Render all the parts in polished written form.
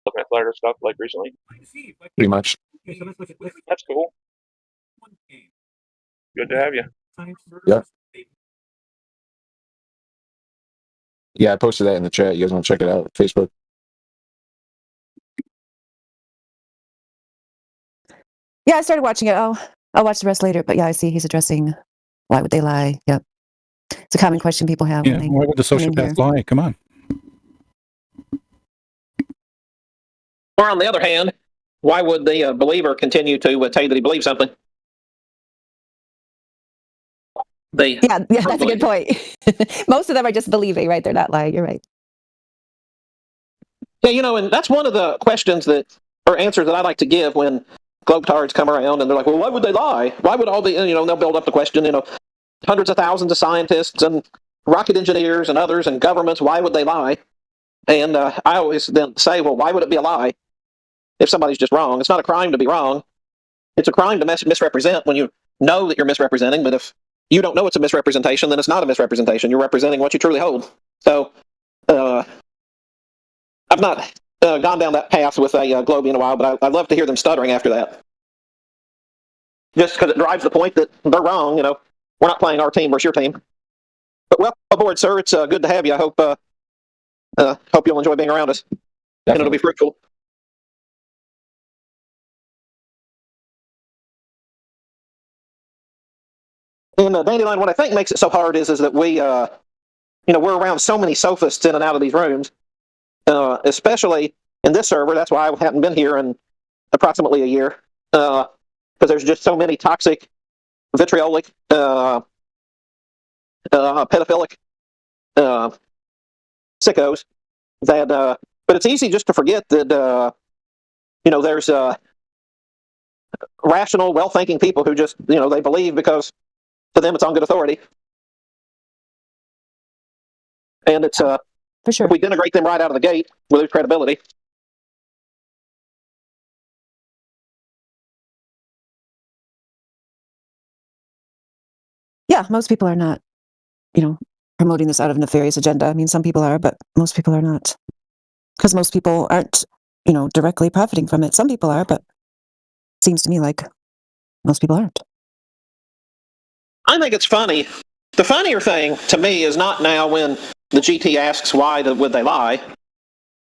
looking at flat earth stuff like recently. Pretty much. That's cool. Good to have you. Yeah. Yeah, I posted that in the chat. You guys want to check it out? Facebook. Yeah, I started watching it. I'll watch the rest later. But yeah, I see he's addressing why would they lie. Yep. It's a common question people have. Yeah, why would the sociopath lie? Come on. Or on the other hand, why would the believer continue to tell you that he believes something? Yeah, that's a good point. Most of them are just believing, right? They're not lying. You're right. Yeah, and that's one of the questions or answers that I like to give when globetards come around and they're like, well, why would they lie? Why would all the, they'll build up the question, hundreds of thousands of scientists and rocket engineers and others and governments, why would they lie? And I always then say, well, why would it be a lie if somebody's just wrong? It's not a crime to be wrong. It's a crime to misrepresent when you know that you're misrepresenting, but if you don't know it's a misrepresentation, then it's not a misrepresentation. You're representing what you truly hold. So I've not gone down that path with a Globe in a while, but I'd love to hear them stuttering after that. Just because it drives the point that they're wrong, we're not playing our team versus your team. But welcome aboard, sir. It's good to have you. I hope you'll enjoy being around us. Definitely. And it'll be fruitful. And Dandelion, what I think makes it so hard is that we, we're around so many sophists in and out of these rooms, especially in this server. That's why I haven't been here in approximately a year, because there's just so many toxic, vitriolic, pedophilic sickos that. But it's easy just to forget that there's rational, well-thinking people who just they believe because to them it's on good authority, and it's for sure. If we denigrate them right out of the gate, we lose credibility. Yeah, most people are not, promoting this out of a nefarious agenda. I mean, some people are, but most people are not. Because most people aren't, directly profiting from it. Some people are, but it seems to me like most people aren't. I think it's funny. The funnier thing to me is not now when the GT asks why would they lie.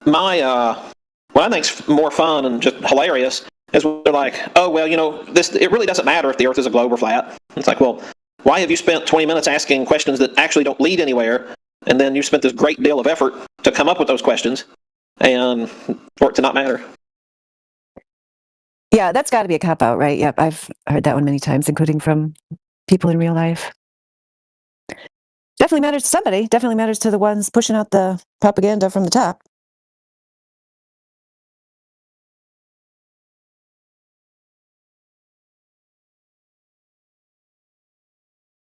What I think's more fun and just hilarious is when they're like, oh, well, it really doesn't matter if the Earth is a globe or flat. It's like, well, why have you spent 20 minutes asking questions that actually don't lead anywhere, and then you spent this great deal of effort to come up with those questions, and for it to not matter? Yeah, that's got to be a cop-out, right? Yep, I've heard that one many times, including from people in real life. Definitely matters to somebody. Definitely matters to the ones pushing out the propaganda from the top.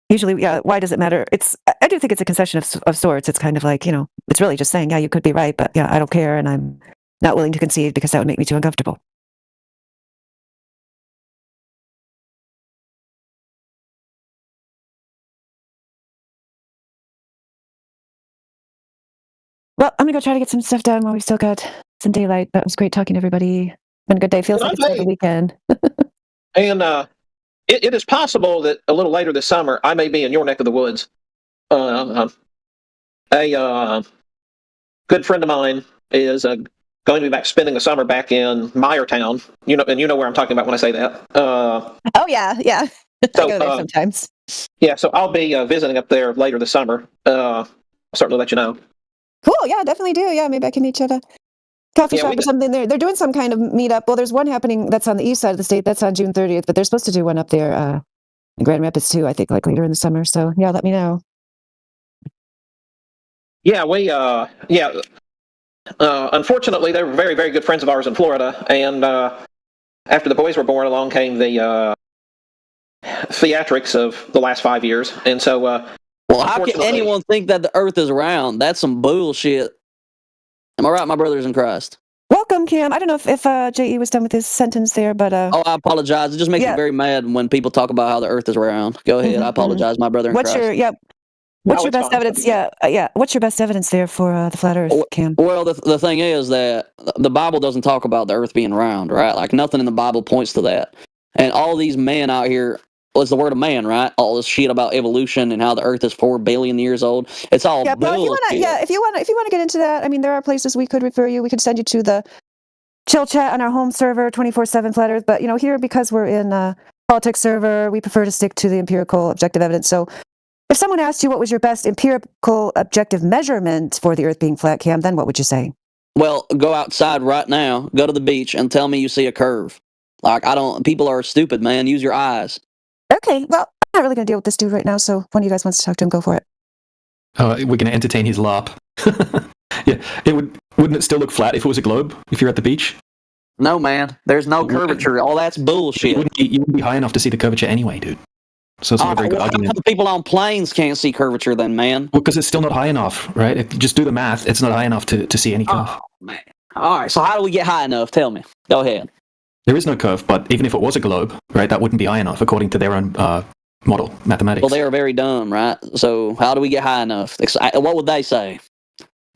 Usually, yeah, why does it matter? I do think it's a concession of sorts. It's kind of like, it's really just saying, yeah, you could be right, but yeah, I don't care, and I'm not willing to concede because that would make me too uncomfortable. Well, I'm going to go try to get some stuff done while we've still got some daylight. But it was great talking to everybody. Been a good day. Feels like it's the weekend. And it is possible that a little later this summer, I may be in your neck of the woods. A good friend of mine is going to be back spending the summer back in Meyertown. And you know where I'm talking about when I say that. Oh, yeah. So, I go there sometimes. Yeah, so I'll be visiting up there later this summer. I'll certainly let you know. Cool, yeah, definitely do. Yeah, maybe I can meet you at a coffee shop or something. They're doing some kind of meetup. Well, there's one happening that's on the east side of the state. That's on June 30th, but they're supposed to do one up there in Grand Rapids too, I think, like later in the summer. So, yeah, let me know. Yeah, unfortunately, they were very, very good friends of ours in Florida, and after the boys were born, along came the theatrics of the last 5 years, and so... well, how can anyone think that the Earth is round? That's some bullshit. Am I right, my brothers in Christ? Welcome, Cam. I don't know if J.E. was done with his sentence there, but... Oh, I apologize. It just makes me very mad when people talk about how the Earth is round. Go ahead. I apologize, my brother in Christ. What's No, your it's best fine. evidence? Yeah. What's your best evidence there for the flat Earth, Cam? Well, the thing is that the Bible doesn't talk about the Earth being round, right? Like nothing in the Bible points to that. And all these men out here, well, it's the word of man, right? All this shit about evolution and how the Earth is 4 billion years old. It's all Yeah, but bullshit. if you wanna get into that, I mean, there are places we could refer you. We could send you to the chill chat on our home server, 24/7 flat Earth. But here, because we're in a politics server, we prefer to stick to the empirical, objective evidence. So, if someone asked you what was your best empirical, objective measurement for the Earth being flat, Cam, then what would you say? Well, go outside right now, go to the beach, and tell me you see a curve. Like people are stupid, man. Use your eyes. Okay, well, I'm not really going to deal with this dude right now. So, if one of you guys wants to talk to him, go for it. We're going to entertain his LARP. Yeah, wouldn't it still look flat if it was a globe? If you're at the beach, No, man. There's no curvature. All that's bullshit. you wouldn't be high enough to see the curvature anyway, dude. So it's not a very good argument. People on planes can't see curvature, then, man. Well, because it's still not high enough, right? Just do the math. It's not high enough to see any curve. Oh, man. All right. So how do we get high enough? Tell me. Go ahead. There is no curve, but even if it was a globe, right, that wouldn't be high enough according to their own model, mathematics. Well, they are very dumb, right? So how do we get high enough? What would they say?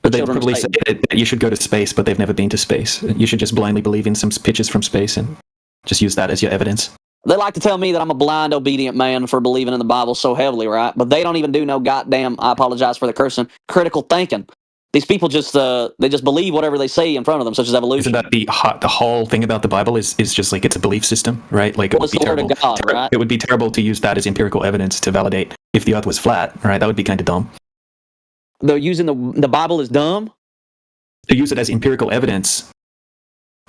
But they'd probably say that you should go to space, but they've never been to space. You should just blindly believe in some pictures from space and just use that as your evidence. They like to tell me that I'm a blind, obedient man for believing in the Bible so heavily, right? But they don't even do no goddamn, I apologize for the cursing, critical thinking. These people just believe whatever they see in front of them, such as evolution. Isn't that the whole thing about the Bible is just like it's a belief system, right? Like it would be terrible. Right? It would be terrible to use that as empirical evidence to validate if the Earth was flat, right? That would be kind of dumb. They're using the Bible is dumb? To use it as empirical evidence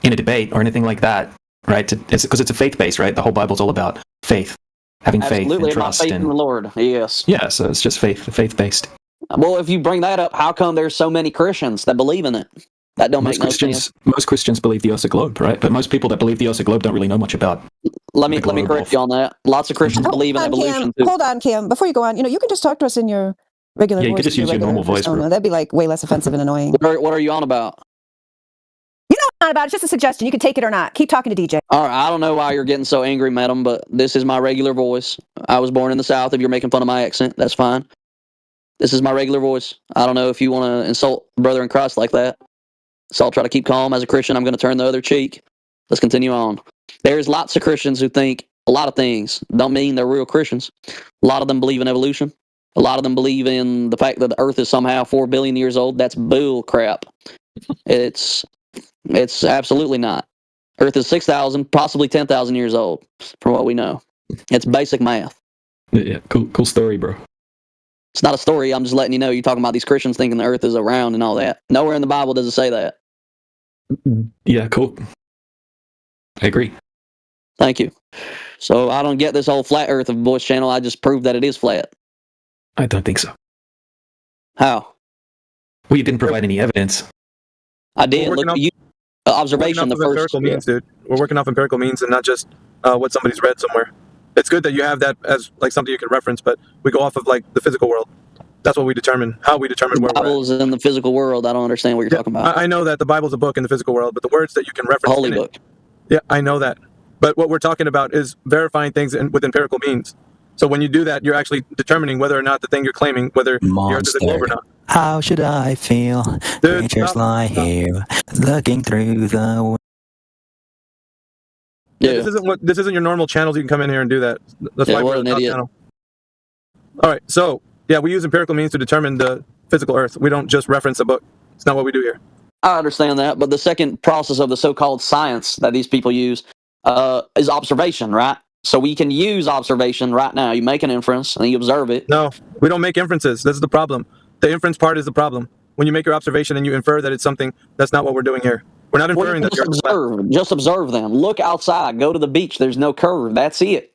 in a debate or anything like that, right? Because it's a faith-based, right? The whole Bible's all about faith, having faith and trust. Faith in the Lord, yes. Yeah, so it's just faith-based. Well, if you bring that up, how come there's so many Christians that believe in it? That don't make no sense. Most Christians believe the Earth's a globe, right? But most people that believe the Earth's a globe don't really know much about. Let me correct you on that. Lots of Christians believe in evolution too. Hold on, Cam. Before you go on, you can just talk to us in your regular voice. You could just use your normal voice, bro. That'd be like way less offensive and annoying. What are you on about? You know what I'm on about. It's just a suggestion. You can take it or not. Keep talking to DJ. All right, I don't know why you're getting so angry, madam, but this is my regular voice. I was born in the South. If you're making fun of my accent, that's fine. This is my regular voice. I don't know if you want to insult a brother in Christ like that. So I'll try to keep calm. As a Christian, I'm going to turn the other cheek. Let's continue on. There's lots of Christians who think a lot of things. Don't mean they're real Christians. A lot of them believe in evolution. A lot of them believe in the fact that the Earth is somehow 4 billion years old. That's bull crap. It's absolutely not. Earth is 6,000, possibly 10,000 years old, from what we know. It's basic math. Yeah, cool story, bro. It's not a story. I'm just letting you know. You're talking about these Christians thinking the Earth is around and all that. Nowhere in the Bible does it say that. Yeah, cool. I agree. Thank you. So I don't get this whole flat Earth of voice channel. I just proved that it is flat. I don't think so. How? Well, you didn't provide any evidence. I did. Look, observation. The first empirical means, dude. We're working off empirical means and not just what somebody's read somewhere. It's good that you have that as like something you can reference, but we go off of like the physical world. That's what we determine. How we determine where the Bible's we're at. In the physical world. I don't understand what you're talking about. I know that the Bible's a book in the physical world, but the words that you can reference Holy in book. Yeah, I know that. But what we're talking about is verifying things with empirical means. So when you do that, you're actually determining whether or not the thing you're claiming, whether the Earth is a globe or not. How should I feel? Dude, Creatures lie here, looking through the. Yeah. This isn't your normal channels. You can come in here and do that. That's why we're an idiot. channel. All right, so yeah, we use empirical means to determine the physical Earth. We don't just reference a book. It's not what we do here. I understand that, but the second process of the so-called science that these people use is observation, right? So we can use observation right now. You make an inference and you observe it. No, we don't make inferences. This is the problem. The inference part is the problem. When you make your observation and you infer that it's something, that's not what we're doing here. We're not inferring that. Just observe them. Look outside. Go to the beach. There's no curve. That's it.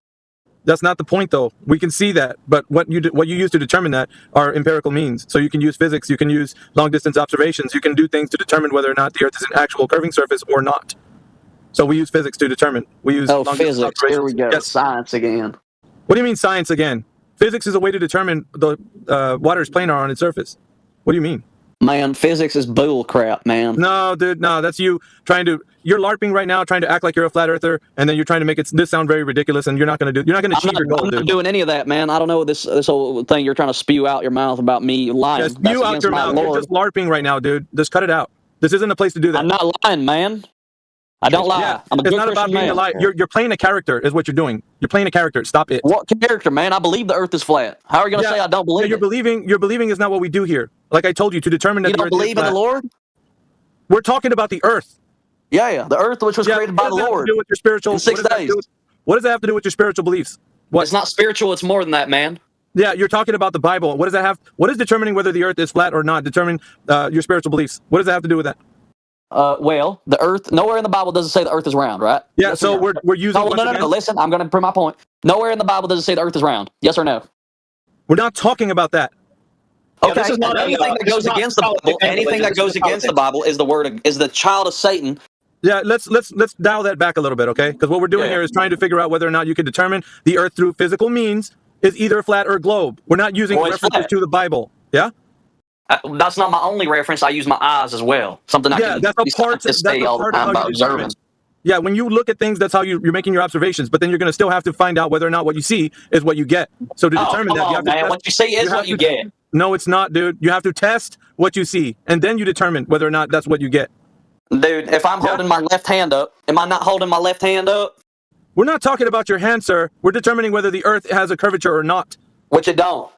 That's not the point, though. We can see that, but what you use to determine that are empirical means. So you can use physics, you can use long-distance observations, you can do things to determine whether or not the Earth is an actual curving surface or not. So we use physics to determine. We use physics. Here we go. Yes. Science again. What do you mean science again? Physics is a way to determine the water's planar on its surface. What do you mean? Man, physics is bull crap, man. No, dude, no, that's you you're LARPing right now, trying to act like you're a flat earther, and then you're trying to make this sound very ridiculous, and you're not going to achieve your goal, I'm dude. not doing any of that, man. I don't know this whole thing you're trying to spew out your mouth about me lying. Yeah, spew out your mouth. You're just LARPing right now, dude. Just cut it out. This isn't a place to do that. I'm not lying, man. I don't lie. Yeah, I'm a good it's not about Christian being a man. lie. You're playing a character, is what you're doing. You're playing a character. Stop it. What character, man? I believe the Earth is flat. How are you going to say I don't believe you're it? You're believing is not what we do here. Like I told you, to determine that You the don't Earth is believe in flat. the Lord? We're talking about the Earth. Yeah, the Earth which was created by the Lord. What does that have to do with your spiritual? In 6 days. What does that have to do with your spiritual beliefs? What? It's not spiritual. It's more than that, man. Yeah, you're talking about the Bible. What does that have? What is determining whether the Earth is flat or not? Determine your spiritual beliefs. What does that have to do with that? Well, the Earth. Nowhere in the Bible does it say the Earth is round, right? Yeah. Yes So no? we're using. No. Listen, I'm going to prove my point. Nowhere in the Bible does it say the Earth is round. Yes or no? We're not talking about that. Okay. this is not anything that goes against the Bible. Anything that goes against the Bible is the child of Satan. Yeah, let's dial that back a little bit, okay? Because what we're doing here is trying to figure out whether or not you can determine the Earth through physical means is either flat or globe. We're not using references to the Bible. Yeah. That's not my only reference. I use my eyes as well. Something I can that's a part. That's a all the part time of how by you determine. observing. Yeah, when you look at things, that's how you're making your observations. But then you're going to still have to find out whether or not what you see is what you get. So to determine that, you have to test, what you see is what you get. No, it's not, dude. You have to test what you see, and then you determine whether or not that's what you get. Dude, if I'm holding my left hand up, am I not holding my left hand up? We're not talking about your hand, sir. We're determining whether the Earth has a curvature or not. Which it don't.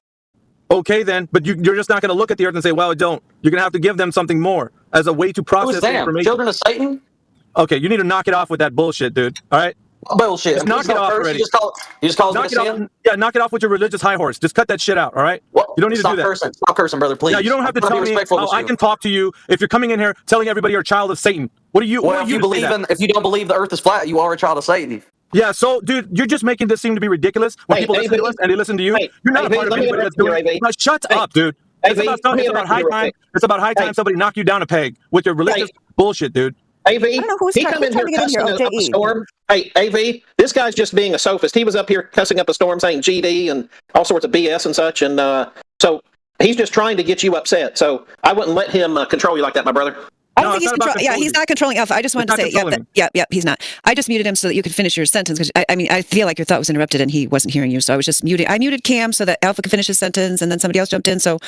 Okay, then, but you're just not going to look at the Earth and say, well, it don't. You're going to have to give them something more as a way to process Who's them? information. Children of Satan? Okay, you need to knock it off with that bullshit, dude. All right? Bullshit. Just knock it off already. You just call it a sin? Yeah, knock it off with your religious high horse. Just cut that shit out, all right? Well, you don't need to do that. Stop cursing, brother, please. Yeah, you don't have to tell me how I can talk to you if you're coming in here telling everybody you're a child of Satan. What are you? Well, if you don't believe the Earth is flat, you are a child of Satan. Yeah, so, dude, you're just making this seem to be ridiculous when people listen to us and they listen to you. You're not a part of anybody that's doing it. Now, shut up, dude. It's about high time. It's about high time somebody knock you down a peg with your religious bullshit, dude. AV, he come in here cussing up a storm. Hey, AV, this guy's just being a sophist. He was up here cussing up a storm, saying GD and all sorts of BS and such, and so he's just trying to get you upset. So I wouldn't let him control you like that, my brother. I don't think he's controlling. Yeah, he's not controlling Alpha. I just wanted to say, he's not. I just muted him so that you could finish your sentence. Because I feel like your thought was interrupted and he wasn't hearing you. So I was just muted. I muted Cam so that Alpha could finish his sentence, and then somebody else jumped in. So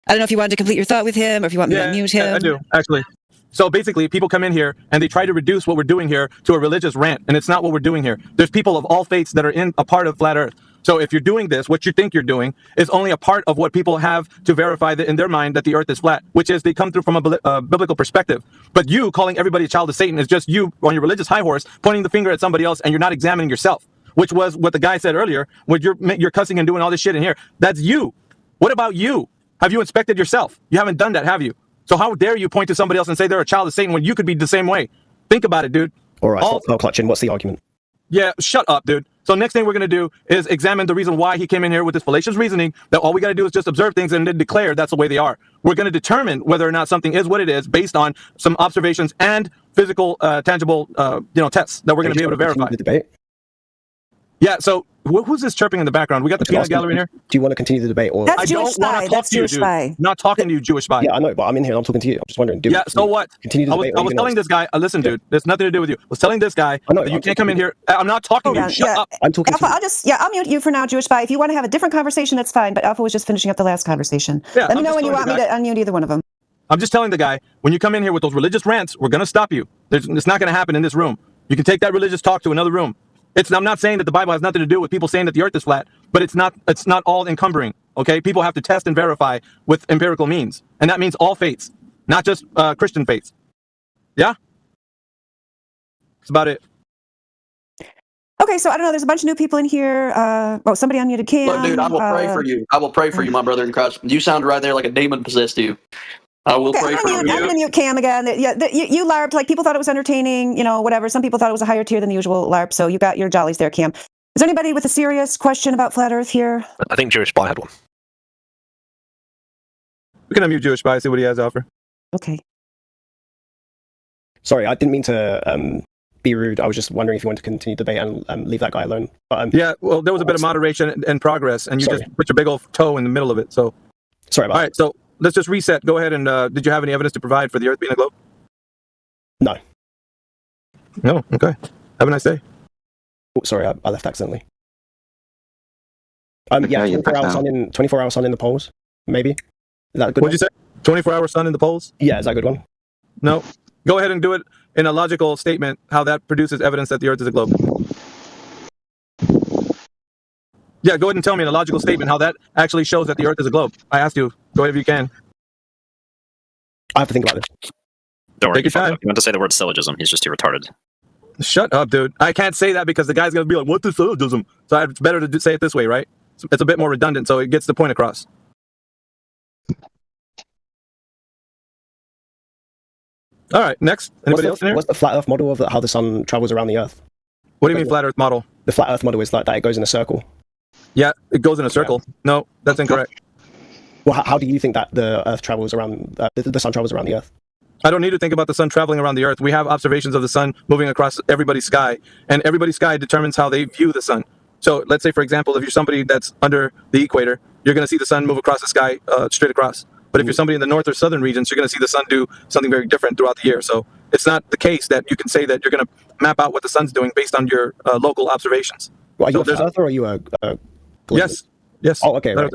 I don't know if you wanted to complete your thought with him, or if you want me to mute him. I do actually. So basically, people come in here and they try to reduce what we're doing here to a religious rant, and it's not what we're doing here. There's people of all faiths that are in a part of Flat Earth. So if you're doing this, what you think you're doing is only a part of what people have to verify that in their mind that the Earth is flat, which is they come through from a biblical perspective. But you calling everybody a child of Satan is just you on your religious high horse pointing the finger at somebody else, and you're not examining yourself, which was what the guy said earlier. When you're cussing and doing all this shit in here, that's you. What about you? Have you inspected yourself? You haven't done that, have you? So how dare you point to somebody else and say they're a child of Satan when you could be the same way? Think about it, dude. All right, stop clutching. What's the argument? Yeah, shut up, dude. So next thing we're going to do is examine the reason why he came in here with this fallacious reasoning that all we got to do is just observe things and then declare that's the way they are. We're going to determine whether or not something is what it is based on some observations and physical, tangible, tests that we're going to be able to verify. The debate? Yeah, so who's this chirping in the background? We got the peanut gallery in here? Do you want to continue the debate? Or That's Jewish spy. That's Jewish spy. Not talking to you, Jewish spy. Yeah, I know, but I'm in here and I'm talking to you. I'm just wondering. So what? Continue the debate. I was telling this guy, listen, dude, there's nothing to do with you. I was telling this guy that you can't come in here. I'm not talking to you. Shut up. I'm talking Alpha, to you. I'll mute you for now, Jewish spy. If you want to have a different conversation, that's fine. But Alpha was just finishing up the last conversation. Let me know when you want me to unmute either one of them. I'm just telling the guy, when you come in here with those religious rants, we're going to stop you. It's not going to happen in this room. You can take that religious talk to another room. I'm not saying that the Bible has nothing to do with people saying that the Earth is flat, but it's not all encumbering. Okay, people have to test and verify with empirical means, and that means all faiths, not just Christian faiths. Yeah, that's about it. Okay, so I don't know. There's a bunch of new people in here. Somebody unmuted Cam. Look, dude, I will pray for you. I will pray for you, my brother in Christ. You sound right there like a demon possessed you. I will pray for you. I'm going to mute Cam again. You LARPed. Like, people thought it was entertaining, whatever. Some people thought it was a higher tier than the usual LARP. So you got your jollies there, Cam. Is there anybody with a serious question about Flat Earth here? I think Jewish Spy had one. We can unmute Jewish Spy, see what he has to offer. Okay. Sorry, I didn't mean to be rude. I was just wondering if you wanted to continue debate and leave that guy alone. But, yeah, well, there was a bit of moderation and progress, and you just put your big old toe in the middle of it. So sorry about that. All right, so let's just reset. Go ahead and did you have any evidence to provide for the Earth being a globe? No. No. Okay. Have a nice day. Oh, sorry, I left accidentally. Yeah, 24 hour sun in the poles, maybe. Is that a good What'd you say? 24-hour sun in the poles? Yeah, is that a good one? No. Go ahead and do it in a logical statement, how that produces evidence that the Earth is a globe. Yeah, go ahead and tell me in a logical statement how that actually shows that the Earth is a globe. I asked you. Go ahead if you can. I have to think about this. Don't worry, Take your time. you meant to say the word syllogism. He's just too retarded. Shut up, dude. I can't say that because the guy's going to be like, what the syllogism? So it's better to say it this way, right? It's a bit more redundant, so it gets the point across. All right, next. Anybody else in here? What's the flat Earth model of how the sun travels around the Earth? What do you mean flat Earth model? The flat Earth model is like that it goes in a circle. Yeah, it goes in a circle. Yeah. No, that's incorrect. Well, how do you think that the Earth travels around, the sun travels around the Earth? I don't need to think about the sun traveling around the Earth. We have observations of the sun moving across everybody's sky, and everybody's sky determines how they view the sun. So let's say, for example, if you're somebody that's under the equator, you're going to see the sun move across the sky straight across. But if you're somebody in the north or southern regions, you're going to see the sun do something very different throughout the year. So it's not the case that you can say that you're going to map out what the sun's doing based on your local observations. Well, are you a flat earther or are you a Yes. Oh, okay. Right.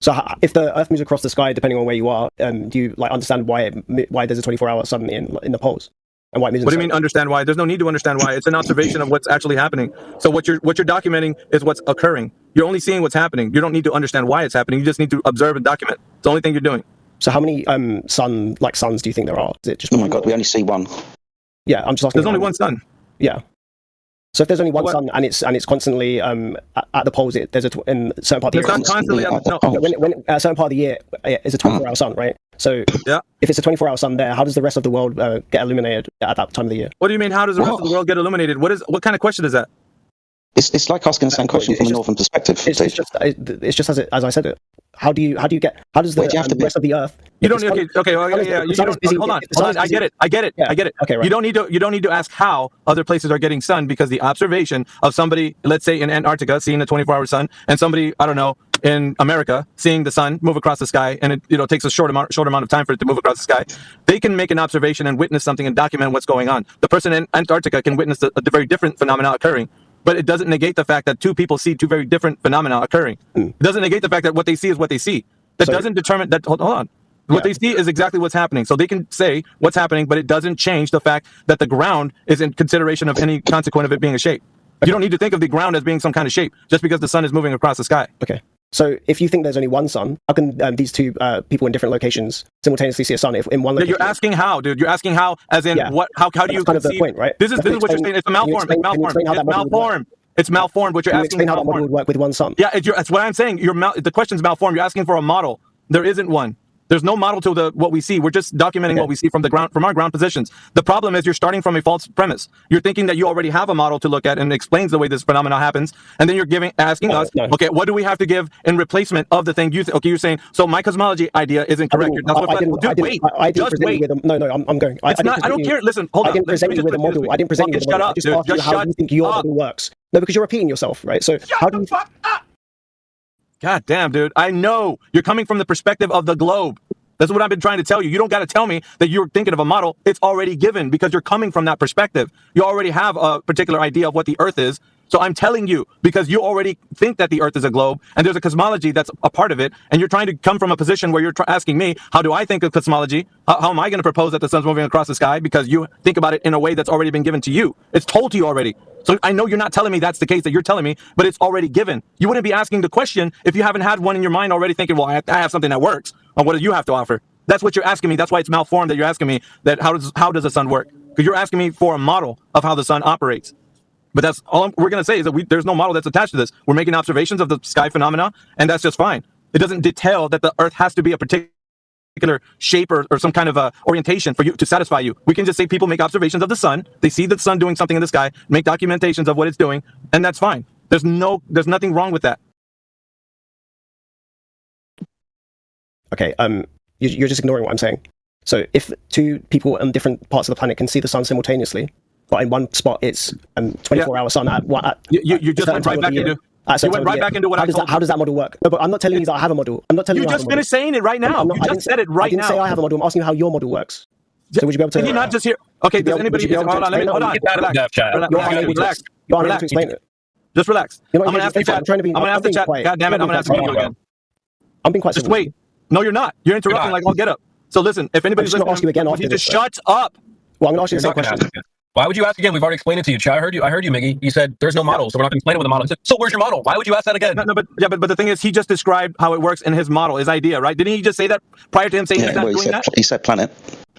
So if the Earth moves across the sky, depending on where you are, do you like understand why there's a 24-hour sun in the poles? And why it moves? What do you mean understand why? There's no need to understand why. It's an observation of what's actually happening. So what you're documenting is what's occurring. You're only seeing what's happening. You don't need to understand why it's happening. You just need to observe and document. It's the only thing you're doing. So how many suns do you think there are? Is it just? Oh my God, we only see one. Yeah, I'm just asking. There's only one sun. Yeah. So if there's only one sun and it's constantly at the poles, there's in a certain part of the year. It's not constantly at the poles. When a certain part of the year is a 24-hour sun, right? So yeah, if it's a 24-hour sun there, how does the rest of the world get illuminated at that time of the year? What do you mean? How does the rest of the world get illuminated? What kind of question is that? It's like asking the same question from a northern perspective. It's just as I said it. How does the rest of the Earth? You don't hold on. I get it. Okay, right. You don't need to ask how other places are getting sun, because the observation of somebody, let's say in Antarctica, seeing the 24-hour sun, and somebody, I don't know, in America seeing the sun move across the sky, and it takes a short amount of time for it to move across the sky. They can make an observation and witness something and document what's going on. The person in Antarctica can witness a very different phenomena occurring. But it doesn't negate the fact that two people see two very different phenomena occurring. It doesn't negate the fact that what they see is what they see. That doesn't determine that. Hold on. What they see is exactly what's happening. So they can say what's happening, but it doesn't change the fact that the ground is in consideration of any consequence of it being a shape. You don't need to think of the ground as being some kind of shape just because the sun is moving across the sky. Okay. So if you think there's only one sun, how can these two people in different locations simultaneously see a sun if in one location? You're asking how, dude. You're asking how, as in what? How do you conceive? Kind of the point, right? This is what you're saying. It's malformed. It's malformed. It's malformed. What you're asking. Explain how that model would work with one sun. Yeah, that's what I'm saying. The question's malformed. You're asking for a model. There isn't one. There's no model to what we see. We're just documenting what we see from our ground positions. The problem is you're starting from a false premise. You're thinking that you already have a model to look at and explains the way this phenomenon happens, and then you're asking us, okay, what do we have to give in replacement of the thing? You're saying, so my cosmology idea isn't correct. Wait. No, I'm going. I don't care. Listen, hold on. I didn't present you with a model. I didn't present you with a model. I just asked you how you think your model works. No, because you're repeating yourself, right? So how do you... God damn, dude. I know you're coming from the perspective of the globe. That's what I've been trying to tell you. You don't got to tell me that you're thinking of a model. It's already given because you're coming from that perspective. You already have a particular idea of what the Earth is. So I'm telling you, because you already think that the Earth is a globe, and there's a cosmology that's a part of it, and you're trying to come from a position where you're asking me, how do I think of cosmology? How am I going to propose that the sun's moving across the sky? Because you think about it in a way that's already been given to you. It's told to you already. So I know you're not telling me that's the case that you're telling me, but it's already given. You wouldn't be asking the question if you haven't had one in your mind already thinking, well, I have something that works. And what do you have to offer? That's what you're asking me. That's why it's malformed that you're asking me that how does the sun work? Because you're asking me for a model of how the sun operates. But that's all we're going to say is that there's no model that's attached to this. We're making observations of the sky phenomena, and that's just fine. It doesn't detail that the Earth has to be a particular shape or some kind of orientation for you to satisfy you. We can just say people make observations of the sun. They see the sun doing something in the sky, make documentations of what it's doing, and that's fine. There's nothing wrong with that. Okay, you're just ignoring what I'm saying. So if two people on different parts of the planet can see the sun simultaneously, but in one spot it's 24-hour sun at you just went right back into at You went right back into what I told How does that model work? No, but I'm not telling you that I have a model. I'm not telling you. You just finished saying it right now. You just said it right now. I didn't say I have a model. I'm asking you how your model works. So would you be able to? Can you not just hear? Okay, does anybody? Hold on, relax. You're unable to explain it. Just relax. I'm gonna ask the chat. I'm gonna ask the chat. God damn it! I'm gonna ask you again. I'm being quite. Just wait. No, you're not. You're interrupting like all get up. So listen, if anybody's listening, ask you again after just shut up. Well, I'm gonna ask you the same question. Why would you ask again? We've already explained it to you. I heard you, Miggy. You said there's no model, so we're not going to explain it with a model. So where's your model? Why would you ask that again? No, but the thing is, he just described how it works in his model, his idea, right? Didn't he just say that prior to him saying he's not doing that? He said planet.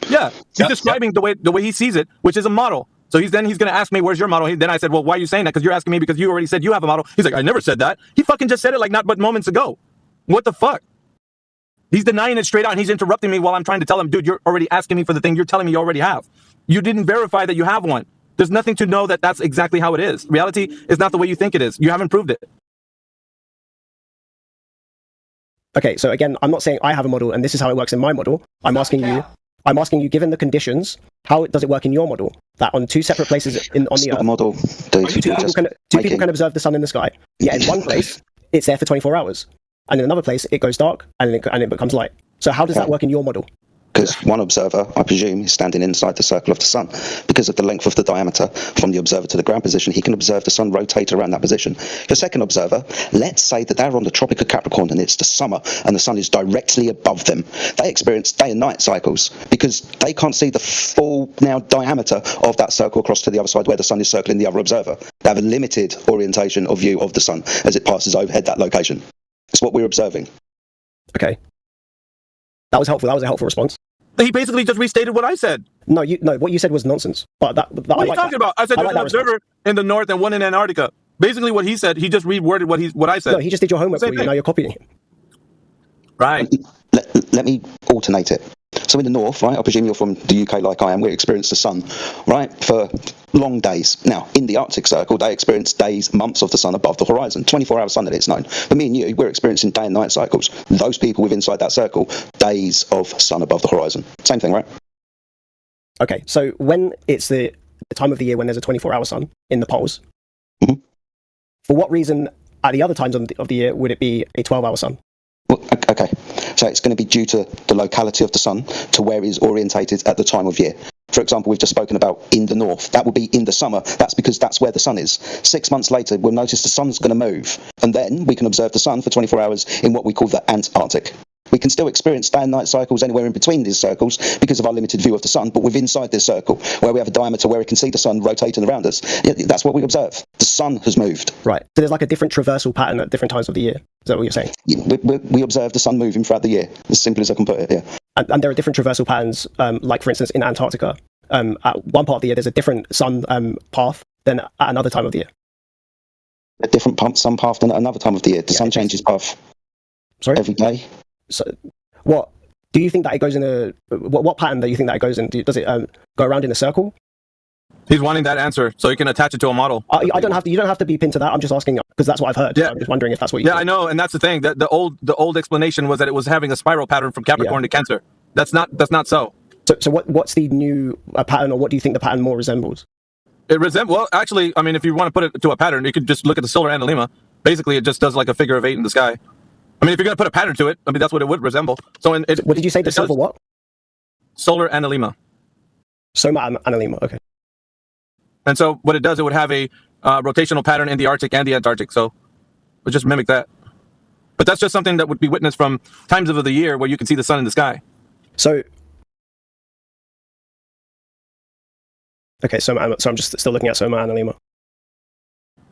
Yeah, he's describing the way he sees it, which is a model. So he's going to ask me, where's your model? Then I said, well, why are you saying that? Because you're asking me because you already said you have a model. He's like, I never said that. He fucking just said it like not but moments ago. What the fuck? He's denying it straight out, and he's interrupting me while I'm trying to tell him, dude, you're already asking me for the thing you're telling me you already have. You didn't verify that you have one. There's nothing to know that that's exactly how it is. Reality is not the way you think it is. You haven't proved it. Okay, so again, I'm not saying I have a model and this is how it works in my model. I'm asking you, given the conditions, how does it work in your model? That on two separate places on the Earth, model, dude, two people can observe the sun in the sky. Yeah, in one place, it's there for 24 hours. And in another place, it goes dark and it becomes light. So how does that work in your model? Because one observer, I presume, is standing inside the circle of the sun. Because of the length of the diameter from the observer to the ground position, he can observe the sun rotate around that position. Your second observer, let's say that they're on the Tropic of Capricorn and it's the summer and the sun is directly above them. They experience day and night cycles because they can't see the full now diameter of that circle across to the other side where the sun is circling the other observer. They have a limited orientation of view of the sun as it passes overhead that location. It's what we're observing. Okay. That was helpful. That was a helpful response. He basically just restated what I said. No, what you said was nonsense. But what are you talking about? I said there's an observer in the north and one in Antarctica. Basically, what he said, he just reworded what I said. No, he just did your homework for you. Now you're copying him. Right. Let me alternate it. So in the north, right, I presume you're from the UK like I am, we experience the sun, right, for long days. Now, in the Arctic Circle, they experience days, months of the sun above the horizon, 24-hour sun that it's known. But me and you, we're experiencing day and night cycles. Those people within inside that circle, days of sun above the horizon. Same thing, right? Okay, so when it's the time of the year when there's a 24-hour sun in the poles, for what reason at the other times of the year would it be a 12-hour sun? Well, okay, so it's going to be due to the locality of the sun to where it is orientated at the time of year. For example, we've just spoken about in the north. That would be in the summer. That's because that's where the sun is. 6 months later, we'll notice the sun's going to move. And then we can observe the sun for 24 hours in what we call the Antarctic. We can still experience day and night cycles anywhere in between these circles because of our limited view of the sun, but within inside this circle, where we have a diameter where we can see the sun rotating around us, that's what we observe. The sun has moved. Right. So there's like a different traversal pattern at different times of the year. Is that what you're saying? We observe the sun moving throughout the year, as simple as I can put it, yeah. And there are different traversal patterns, like for instance in Antarctica. At one part of the year, there's a different sun path than at another time of the year. A different sun path than at another time of the year. The sun changes path every day. So, what do you think that it goes in a? What pattern do you think that it goes in? Does it go around in a circle? He's wanting that answer so he can attach it to a model. I don't have to. You don't have to be pinned to that. I'm just asking because that's what I've heard. Yeah. I'm just wondering if that's what you. Yeah, think. I know, and that's the thing. That the old explanation was that it was having a spiral pattern from Capricorn to Cancer. That's not so. So what's the new pattern, or what do you think the pattern more resembles? It resembles. Well, actually, I mean, if you want to put it to a pattern, you could just look at the solar analemma. Basically, it just does like a figure of 8 in the sky. I mean, if you're going to put a pattern to it, I mean, that's what it would resemble. So, what did you say? The silver what? Solar analemma. Solar analemma. Okay. And so, what it does, it would have a rotational pattern in the Arctic and the Antarctic. So, it would just mimic that. But that's just something that would be witnessed from times of the year where you can see the sun in the sky. So, okay, so I'm just still looking at solar analemma.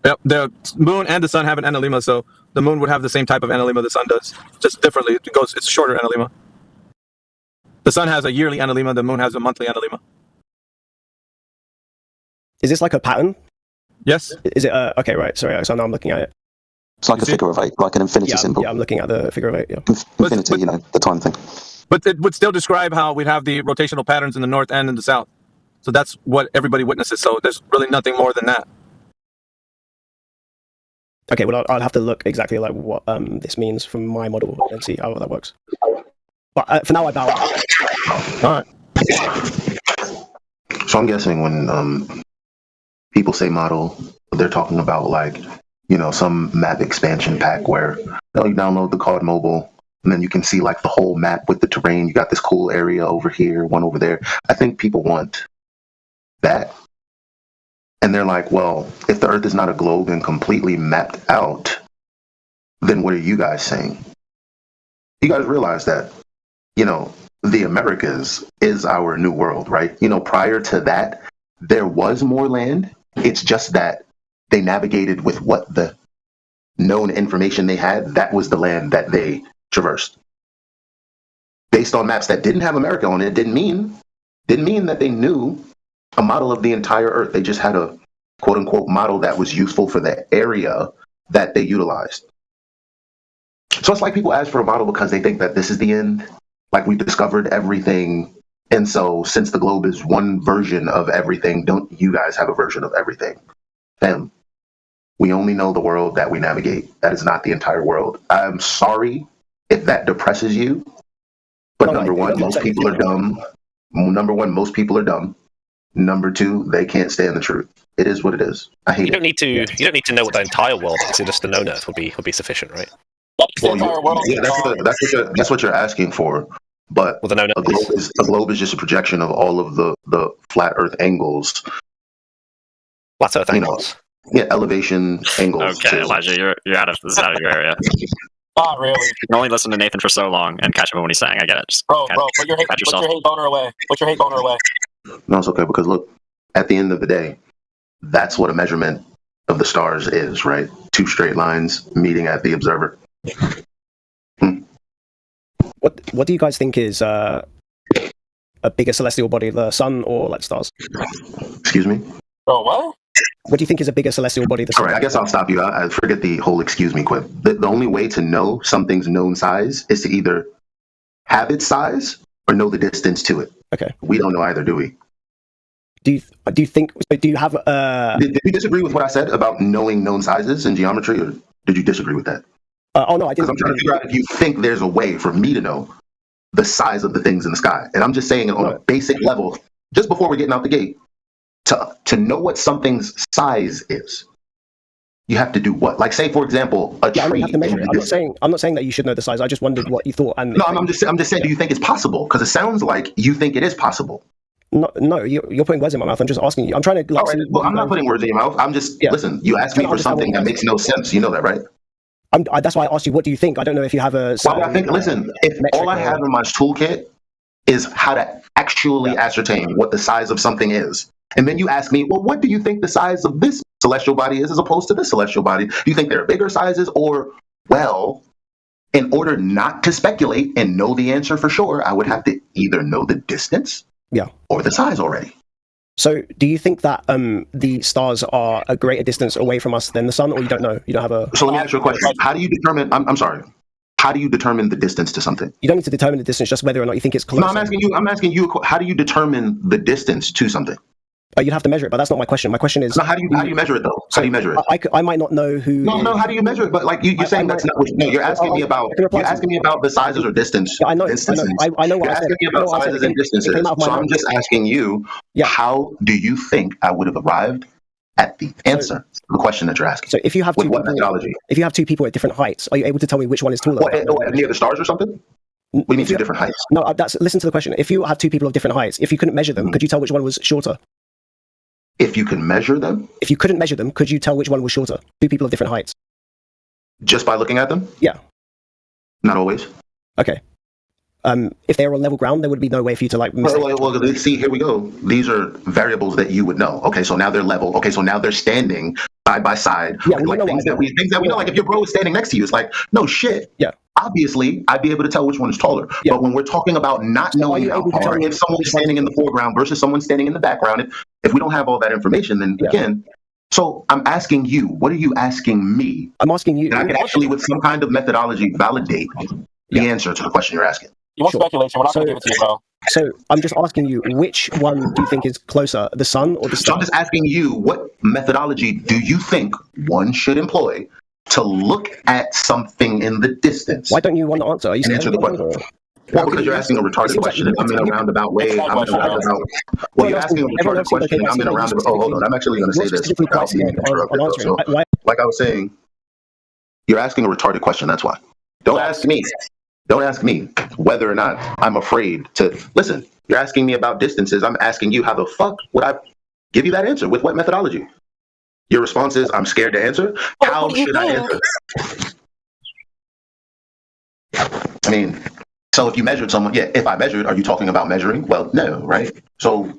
Yep, the moon and the sun have an analemma, so the moon would have the same type of analemma the sun does, just differently. It's a shorter analemma. The sun has a yearly analemma, the moon has a monthly analemma. Is this like a pattern? Yes. Is it okay, right, sorry, so now I'm looking at it. It's like a figure of 8, like an infinity symbol. Yeah, I'm looking at the figure of 8, yeah. Infinity, the time thing. But it would still describe how we'd have the rotational patterns in the north and in the south. So that's what everybody witnesses, so there's really nothing more than that. Okay, well, I'll have to look exactly like what this means from my model and see how that works. But for now, I bow out. All right. So I'm guessing when people say model, they're talking about like some map expansion pack where you download the COD mobile, and then you can see like the whole map with the terrain. You got this cool area over here, one over there. I think people want that. And they're like, well, if the Earth is not a globe and completely mapped out, then what are you guys saying? You guys realize that, the Americas is our new world, right? Prior to that, there was more land. It's just that they navigated with what the known information they had. That was the land that they traversed. Based on maps that didn't have America on it, didn't mean that they knew a model of the entire Earth. They just had a quote unquote model that was useful for the area that they utilized. So it's like people ask for a model because they think that this is the end. Like we've discovered everything. And so since the globe is one version of everything, don't you guys have a version of everything? Fam, we only know the world that we navigate. That is not the entire world. I'm sorry if that depresses you. But number one, most people are dumb. Most people are dumb. Number two, they can't stand the truth. It is what it is. I hate it. You don't need to know what the entire world is. Just the known Earth would be sufficient, right? Well, that's what you're asking for. But a globe is just a projection of all of the flat Earth angles. Flat Earth angles. Yeah, elevation angles. Okay, Elijah, you're out of your area. Not really. You can only listen to Nathan for so long and catch him when he's saying. I get it. Just bro, put your hate boner away. Put your hate boner away. No, it's okay, because look, at the end of the day, that's what a measurement of the stars is, right? Two straight lines meeting at the observer. What do you guys think is a bigger celestial body, the sun or like stars? Excuse me? Bro, what? What do you think is a bigger celestial body, the sun? All right, I guess I'll stop you. I forget the whole excuse me quip. The only way to know something's known size is to either have its size or know the distance to it. Okay. We don't know either, do we? Do you have Did you disagree with what I said about knowing known sizes in geometry, or did you disagree with that? Oh no, I didn't. Because I'm trying to figure out if you think there's a way for me to know the size of the things in the sky. And I'm just saying it on a basic level, just before we're getting out the gate, to know what something's size is, you have to do what? Like, say, for example, a tree. You have to measure it. I'm not saying that you should know the size. I just wondered what you thought. And no, I'm just saying, do you think it's possible? Because it sounds like you think it is possible. No, you're putting words in my mouth. I'm just asking you. I'm trying to. All right, well, I'm not putting words in your mouth. I'm just listen. You asked me for something that makes no sense. You know that, right? That's why I asked you. What do you think? I don't know if you have a. Well, I think. Listen, if all I have in my toolkit is how to actually ascertain what the size of something is, and then you ask me, well, what do you think the size of this celestial body is as opposed to this celestial body? Do you think there are bigger sizes, or well? In order not to speculate and know the answer for sure, I would have to either know the distance, or the size already. So, do you think that the stars are a greater distance away from us than the sun, or you don't know? You don't have a. So let me ask you a question. How do you determine? I'm sorry. How do you determine the distance to something? You don't need to determine the distance, just whether or not you think it's close. No, I'm asking you. How do you determine the distance to something? You'd have to measure it, but that's not my question. My question is. No, how do you measure it though? How do you measure it? I might not know who. No. How do you measure it? But like you're saying that's not. No, you're asking me about. You're asking me about the sizes or distance. I know. I know what you're asking me about sizes and distances. So I'm just asking you. How do you think I would have arrived at the answer to the question that you're asking? So if you have what methodology? If you have two people at different heights, are you able to tell me which one is taller? Near the stars or something? What do you mean two different heights? No, listen to the question. If you have two people of different heights, if you couldn't measure them, could you tell which one was shorter? If you can measure them? If you couldn't measure them, could you tell which one was shorter? Two people of different heights. Just by looking at them? Yeah. Not always. Okay. If they were on level ground, there would be no way for you to like. Well, see, here we go. These are variables that you would know. Okay, so now they're level. Okay, so now they're standing side by side. Yeah, like things that we know. Like if your bro is standing next to you, it's like no shit. Yeah. Obviously, I'd be able to tell which one is taller. Yeah. But when we're talking about not knowing how far, if someone's standing in the foreground versus someone standing in the background, if we don't have all that information, then again. So I'm asking you. What are you asking me? I'm asking you. And I can actually, with some kind of methodology, validate the answer to the question you're asking. You want speculation? We're not going to give it to you, bro. So I'm just asking you, which one do you think is closer, the sun or the star? So I'm just asking you, what methodology do you think one should employ to look at something in the distance? Why don't you want to answer? Answer the question. Well, because you're asking a retarded question, and I'm in a roundabout way. Well, you're asking a retarded question, and I'm in a roundabout. Oh, hold on. I'm actually going to say this without being interrupted. So, like I was saying, You're asking a retarded question. That's why. Don't ask me. Don't ask me whether or not I'm afraid to listen. You're asking me about distances. I'm asking you how the fuck would I give you that answer with what methodology? Your response is I'm scared to answer. How should I answer? I mean, so if you measured someone, yeah, if I measured, are you talking about measuring? Well, no, right? So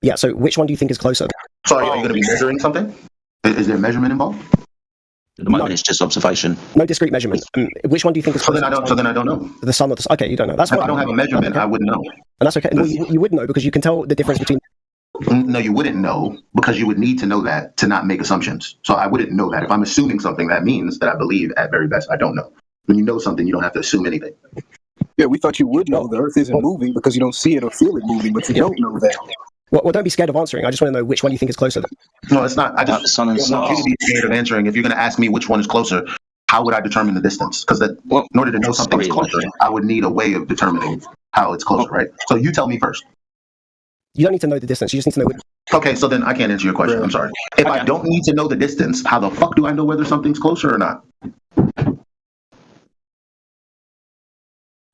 yeah, so which one do you think is closer? Sorry, are you going to be measuring something? Is there measurement involved? At the moment, it's just observation. No discrete measurement. Which one do you think is closer? So then I don't know. The sun or the... Okay, you don't know. That's if fine. I don't have a measurement, I wouldn't know. And that's okay. Well, you would know because you can tell the difference between... No, you wouldn't know because you would need to know that to not make assumptions. So I wouldn't know that. If I'm assuming something, that means that I believe at very best I don't know. When you know something, you don't have to assume anything. Yeah, we thought you would know the Earth isn't moving because you don't see it or feel it moving, but you don't know that. Well, don't be scared of answering. I just want to know which one you think is closer. No, it's not. I just want you to be scared of answering. If you're going to ask me which one is closer, how would I determine the distance? Because in order to know something is closer, I would need a way of determining how it's closer, right? So you tell me first. You don't need to know the distance. You just need to know. Okay, so then I can't answer your question. I'm sorry. If I don't need to know the distance, how the fuck do I know whether something's closer or not?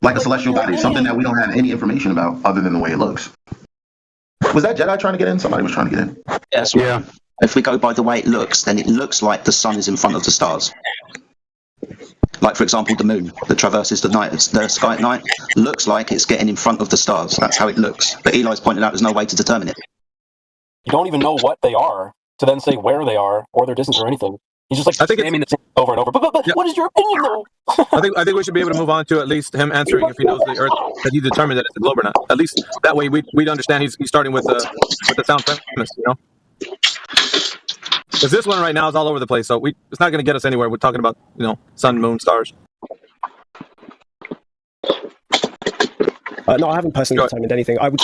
Like a celestial body, something that we don't have any information about other than the way it looks. Was that Jedi trying to get in? Somebody was trying to get in. Yes. Yeah. If we go by the way it looks, then it looks like the sun is in front of the stars. Like, for example, the moon that traverses the sky at night looks like it's getting in front of the stars. That's how it looks. But Eli's pointed out there's no way to determine it. You don't even know what they are to then say where they are or their distance or anything. He's just like spamming the over and over. But what is your opinion, though? I think we should be able to move on to at least him answering if he knows the Earth, that he determined that it's a globe or not. At least that way we'd understand he's starting with the sound premise, you know. Because this one right now is all over the place, so it's not going to get us anywhere. We're talking about sun, moon, stars. No, I haven't personally determined anything. I would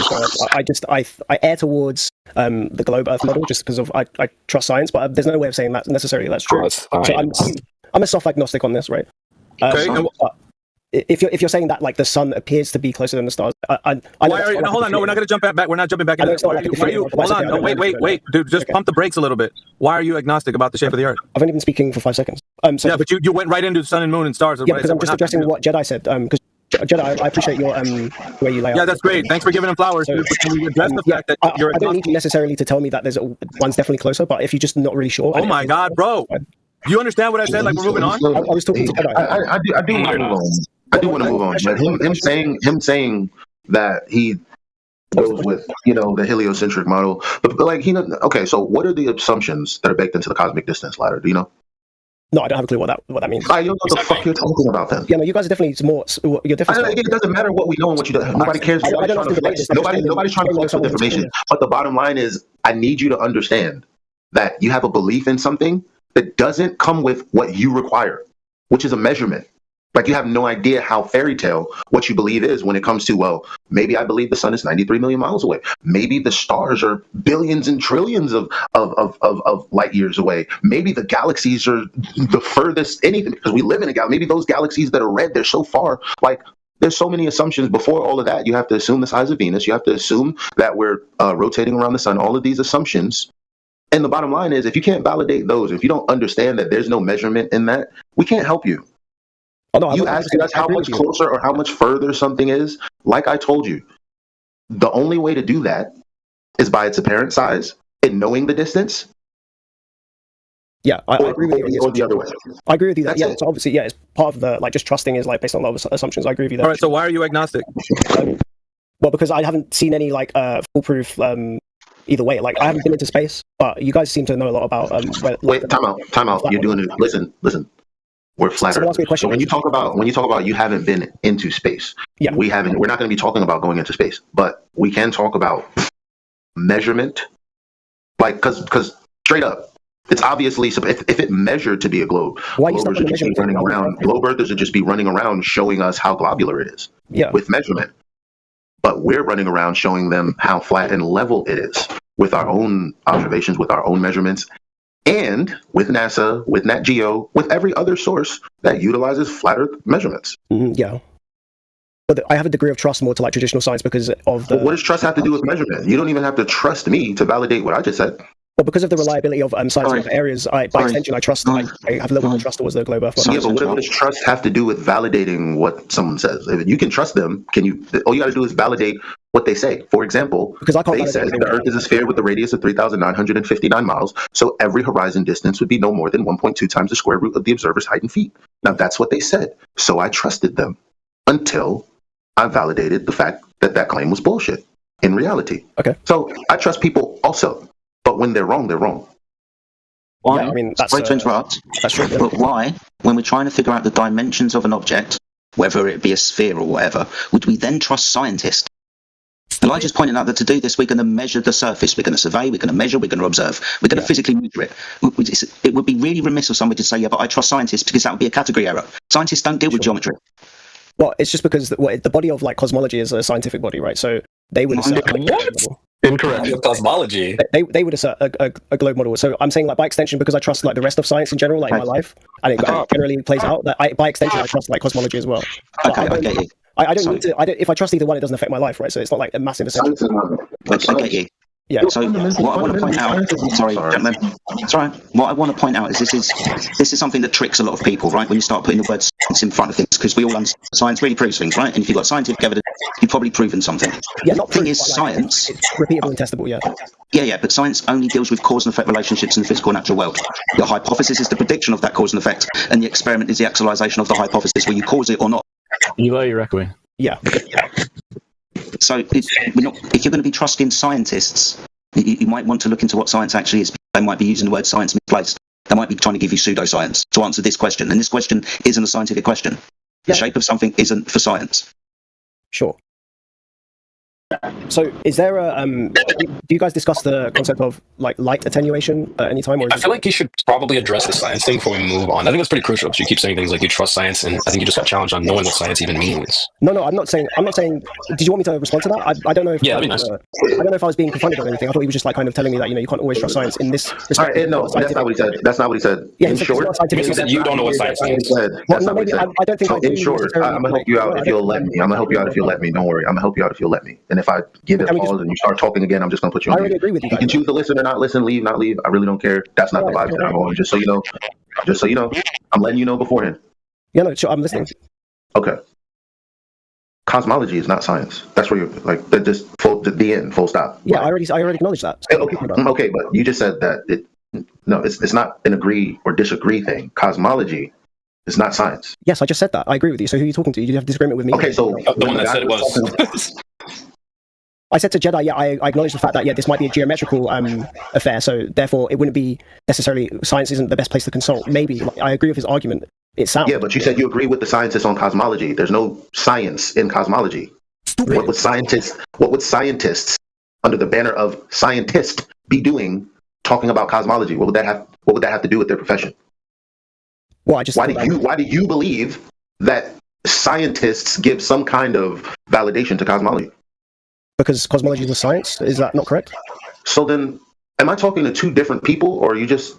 just I err towards the globe Earth model just because of I trust science, but there's no way of saying that necessarily that's true. So I'm a soft agnostic on this, right? Okay. If you're saying that like the sun appears to be closer than the stars, hold on, no, we're not going to jump back. We're not jumping back in. Hold on, no, wait, dude, just pump the brakes a little bit. Why are you agnostic about the shape of the Earth? I've only been speaking for 5 seconds. Yeah, but you went right into the sun and moon and stars. Yeah, because I'm just addressing what Jedi said. Because Jedi, I appreciate your way you lay out. Yeah, that's great. Thanks for giving him flowers. Can you address the fact that you're agnostic? I don't need necessarily to tell me that one's definitely closer, but if you're just not really sure. Oh my God, bro! Do you understand what I said? Like we're moving on. I was talking to Jedi. I do want to move on. I do want to move on. But him saying that he goes with the heliocentric model, but like okay. So what are the assumptions that are baked into the cosmic distance ladder? Do you know? No, I don't have a clue what that means. I don't know what the fuck you're talking about then. Yeah, no, you guys are definitely more. You're definitely. It doesn't matter what we know and what you don't. Nobody cares. Nobody's trying to flex with information. But the bottom line is, I need you to understand that you have a belief in something that doesn't come with what you require, which is a measurement. Like you have no idea how fairy tale what you believe is when it comes to, well, maybe I believe the sun is 93 million miles away. Maybe the stars are billions and trillions of light years away. Maybe the galaxies are the furthest anything because we live in a galaxy. Maybe those galaxies that are red, they're so far. Like there's so many assumptions before all of that. You have to assume the size of Venus. You have to assume that we're rotating around the sun. All of these assumptions. And the bottom line is, if you can't validate those, if you don't understand that there's no measurement in that, we can't help you. Oh, no, you asking us how much closer or how much further something is, like I told you, the only way to do that is by its apparent size and knowing the distance. Yeah, I agree with you. Or the other way. I agree with you. That it's obviously it's part of the just trusting is based on a lot of assumptions. I agree with you. All right, so why are you agnostic? Well, because I haven't seen any foolproof either way. Like I haven't been into space, but you guys seem to know a lot about. Wait, time out. You're doing it. Listen. We're flat Earth. So when you talk about you haven't been into space, we're not going to be talking about going into space, but we can talk about measurement, like because straight up, it's obviously if it measured to be a globe, globers would just be running around. Globe Earthers would just be running around showing us how globular it is with measurement, but we're running around showing them how flat and level it is with our own observations, with our own measurements. And with NASA, with Nat Geo, with every other source that utilizes flat Earth measurements. Yeah. But I have a degree of trust more to traditional science because of the... What does trust have to do with measurement? You don't even have to trust me to validate what I just said. Well, because of the reliability of science in other areas, by extension, I trust. I have a little bit of trust towards the Glob Earth. Yeah, but what does trust have to do with validating what someone says? If you can trust them, all you got to do is validate what they say. For example, because I can't they said the Earth is a sphere with a radius of 3,959 miles, so every horizon distance would be no more than 1.2 times the square root of the observer's height in feet. Now, that's what they said, so I trusted them until I validated the fact that that claim was bullshit in reality. Okay. So I trust people also, but when they're wrong, they're wrong. Why? Yeah, I mean, that's sorry to interrupt. That's true. Yeah. But why, when we're trying to figure out the dimensions of an object, whether it be a sphere or whatever, would we then trust scientists? And I just pointed out that to do this, we're going to measure the surface, we're going to survey, we're going to measure, we're going to observe, we're going to physically measure it. It would be really remiss of somebody to say, yeah, but I trust scientists, because that would be a category error. Scientists don't deal with geometry. Well, it's just because the body of like cosmology is a scientific body, right? So they would assert Incorrect. Cosmology. They would assert a Globe model. So I'm saying, like, by extension, because I trust like the rest of science in general, like in my life, and it generally plays out that by extension I trust like cosmology as well. Okay, I get you. I don't need to. If I trust either one, it doesn't affect my life, right? So it's not like a massive essential. I get you. Yeah. So what I want to point out, sorry, gentlemen, it's all right. What I want to point out is this is something that tricks a lot of people, right? When you start putting the word science in front of things, because we all understand science really proves things, right? And if you've got scientific evidence, you've probably proven something. Yeah, not the thing proof, is, but, like, science. It's repeatable and testable, yeah. Yeah, but science only deals with cause and effect relationships in the physical and natural world. Your hypothesis is the prediction of that cause and effect, and the experiment is the actualization of the hypothesis, where you cause it or not. Eli, you're echoing. Yeah. So if you're going to be trusting scientists, you might want to look into what science actually is. They might be using the word science misplaced. They might be trying to give you pseudoscience to answer this question. And this question isn't a scientific question. The shape of something isn't for science. Sure. So is there do you guys discuss the concept of like light attenuation at any time? Or I feel like you should probably address the science thing before we move on. I think that's pretty crucial because you keep saying things like you trust science, and I think you just got challenged on knowing what science even means. No, I'm not saying. Did you want me to respond to that? I don't know if. Yeah, that'd be nice. I don't know if I was being confronted or anything. I thought he was just like kind of telling me that you can't always trust science in this respect. All right, no, that's not what he said. That's not what he said. Yeah, in short, he said you don't know what science means. That's not what he said. I don't think. So in short, I'm gonna help you out if you'll let me. I'm gonna help you out if you'll let me. Don't worry, I'm gonna help you out if you'll let me. And if I give it a pause and you start talking again, I'm just gonna put you on. I already agree with you. You can choose to listen or not listen, leave, not leave. I really don't care. That's not the vibe that I'm on. Just so you know. Just so you know, I'm letting you know beforehand. Yeah, no, sure, I'm listening. Okay. Cosmology is not science. That's where you're like just the end, full stop. Yeah, I already acknowledge that. Okay, but you just said that it's not an agree or disagree thing. Cosmology is not science. Yes, I just said that. I agree with you. So who are you talking to? You have a disagreement with me? Okay, so the one that said it was. I said to Jedi, yeah, I acknowledge the fact that, yeah, this might be a geometrical affair, so therefore it wouldn't be necessarily, science isn't the best place to consult. Maybe. I agree with his argument. It sounds. Yeah, but you said you agree with the scientists on cosmology. There's no science in cosmology. What would scientists under the banner of scientist be doing talking about cosmology? What would that have to do with their profession? Well, why do you believe that scientists give some kind of validation to cosmology? Because cosmology is a science? Is that not correct? So then, am I talking to two different people, or are you just...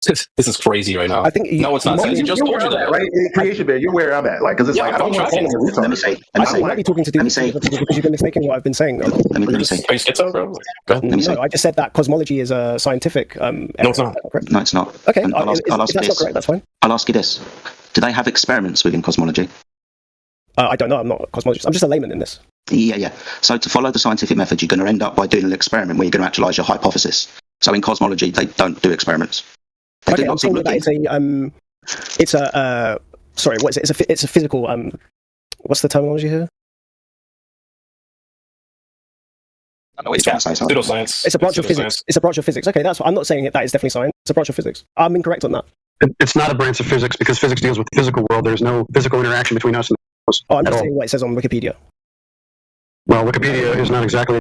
This is crazy right now. I think no, it's not science. You just told you that. Right? Creation Bear, you're where I'm at. Like, because it's I don't want to... Let me say. I might be talking to because you've been mistaking what I've been saying. Let me say. Are you schizo, bro? Go ahead. No, I just said that cosmology is a scientific... no, it's not. No, it's not. Okay, I'll ask if that's not correct, that's fine. I'll ask you this. Do they have experiments within cosmology? I don't know. I'm not a cosmologist. I'm just a layman in this. Yeah. So to follow the scientific method, you're going to end up by doing an experiment where you're going to actualize your hypothesis. So in cosmology, they don't do experiments. They do lots of looking. It's a sorry, what is it? It's a physical. What's the terminology here? I know what you're trying to say. Pseudoscience. It's a branch of physics. It's a branch of physics. Okay, I'm not saying that is definitely science. It's a branch of physics. I'm incorrect on that. It's not a branch of physics because physics deals with the physical world. There's no physical interaction between us and the Oh, I'm just saying what it says on Wikipedia. Well, Wikipedia is not exactly...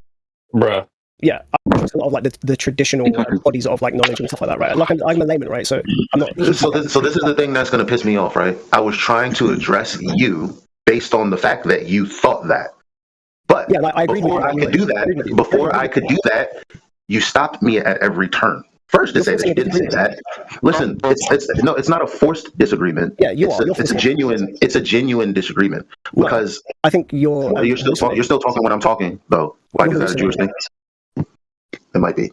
Bruh. Yeah, a lot of like the traditional bodies of like knowledge and stuff like that, right? Like I'm a layman, right? So I'm not. So this is the thing that's going to piss me off, right? I was trying to address you based on the fact that you thought that, but yeah, like, I agree before I could do that, you stopped me at every turn. First to say that you didn't say that. Listen, it's not a forced disagreement. Yeah, it's a genuine disagreement because I think you're still talking when I'm talking though. Like, is that a Jewish thing? It might be.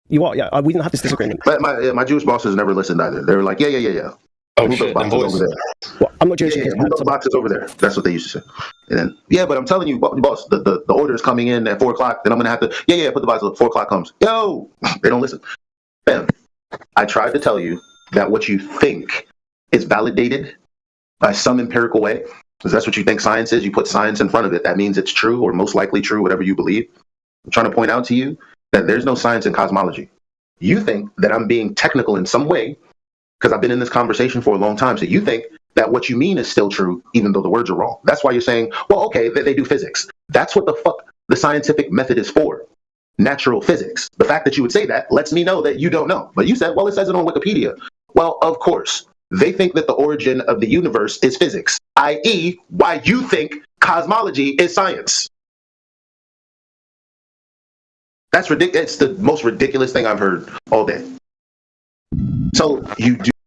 You are, yeah. We didn't have this disagreement. But my Jewish bosses never listened either. They were like, yeah. Oh move shit, those them boxes boys. over there. Well, I'm not Jewish. Yeah, move those boxes over there. That's what they used to say. And then, yeah, but I'm telling you, boss, the order is coming in at 4 o'clock. Then I'm gonna have to, put the boxes up. 4 o'clock comes. Yo, they don't listen. Bam. I tried to tell you that what you think is validated by some empirical way, because that's what you think science is. You put science in front of it. That means it's true or most likely true, whatever you believe. I'm trying to point out to you that there's no science in cosmology. You think that I'm being technical in some way because I've been in this conversation for a long time. So you think that what you mean is still true, even though the words are wrong. That's why you're saying, well, okay, they do physics. That's what the fuck the scientific method is for. Natural physics. The fact that you would say that lets me know that you don't know. But you said, well, it says it on Wikipedia. Well, of course. They think that the origin of the universe is physics, i.e., why you think cosmology is science. That's ridiculous. It's the most ridiculous thing I've heard all day. So you do